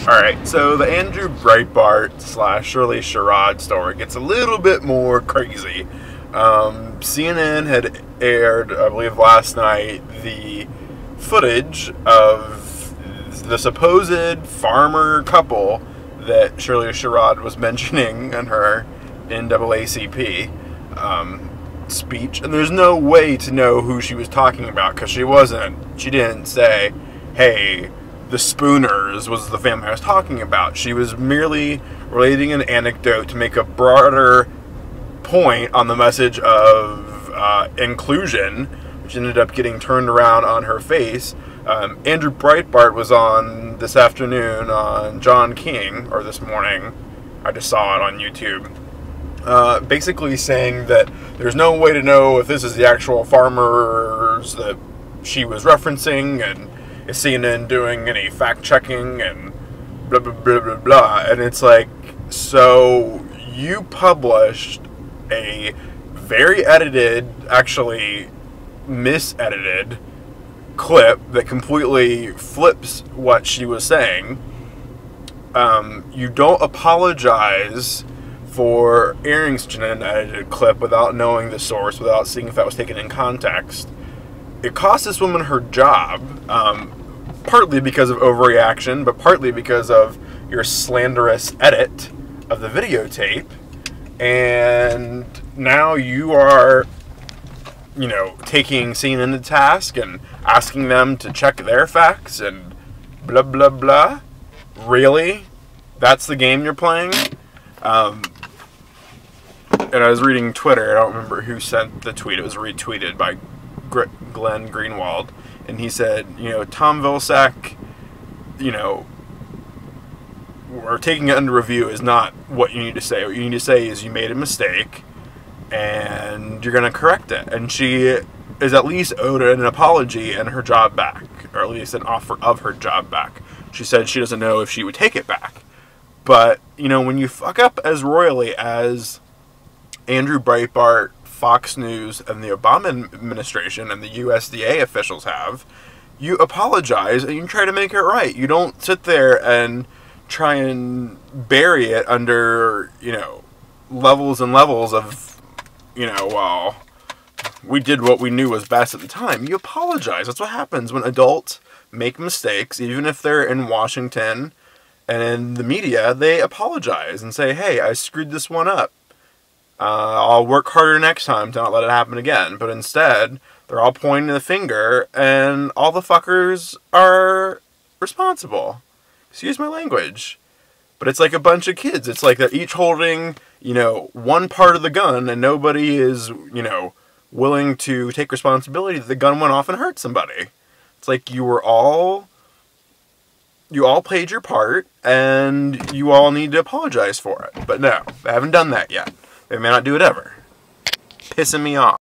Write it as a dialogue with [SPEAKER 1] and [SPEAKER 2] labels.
[SPEAKER 1] Alright, so the Andrew Breitbart / Shirley Sherrod story gets a little bit more crazy. CNN had aired, I believe last night, the footage of the supposed farmer couple that Shirley Sherrod was mentioning in her NAACP speech. And there's no way to know who she was talking about because she didn't say, hey, the Spooners was the family I was talking about. She was merely relating an anecdote to make a broader point on the message of inclusion, which ended up getting turned around on her face. Andrew Breitbart was on this afternoon on John King, or this morning, I just saw it on YouTube, basically saying that there's no way to know if this is the actual farmers that she was referencing, and is CNN doing any fact-checking, and blah, blah, blah, blah, blah. And it's like, so you published a very edited, actually misedited clip that completely flips what she was saying. You don't apologize for airing such an unedited clip without knowing the source, without seeing if that was taken in context. It cost this woman her job, partly because of overreaction, but partly because of your slanderous edit of the videotape. And now you are, taking CNN to task and asking them to check their facts and blah, blah, blah. Really? That's the game you're playing? And I was reading Twitter. I don't remember who sent the tweet. It was retweeted by Glenn Greenwald, and he said, Tom Vilsack, we're taking it under review is not what you need to say. What you need to say is you made a mistake, and you're going to correct it. And she is at least owed an apology and her job back, or at least an offer of her job back. She said she doesn't know if she would take it back. But, when you fuck up as royally as Andrew Breitbart, Fox News, and the Obama administration and the USDA officials have, you apologize and you try to make it right. You don't sit there and try and bury it under, levels and levels of, well, we did what we knew was best at the time. You apologize. That's what happens when adults make mistakes, even if they're in Washington and in the media. They apologize and say, hey, I screwed this one up. I'll work harder next time to not let it happen again. But instead, they're all pointing the finger, and all the fuckers are responsible. Excuse my language. But it's like a bunch of kids. It's like they're each holding, one part of the gun, and nobody is, willing to take responsibility that the gun went off and hurt somebody. It's like you all played your part, and you all need to apologize for it. But no, they haven't done that yet. They may not do it ever. Pissing me off.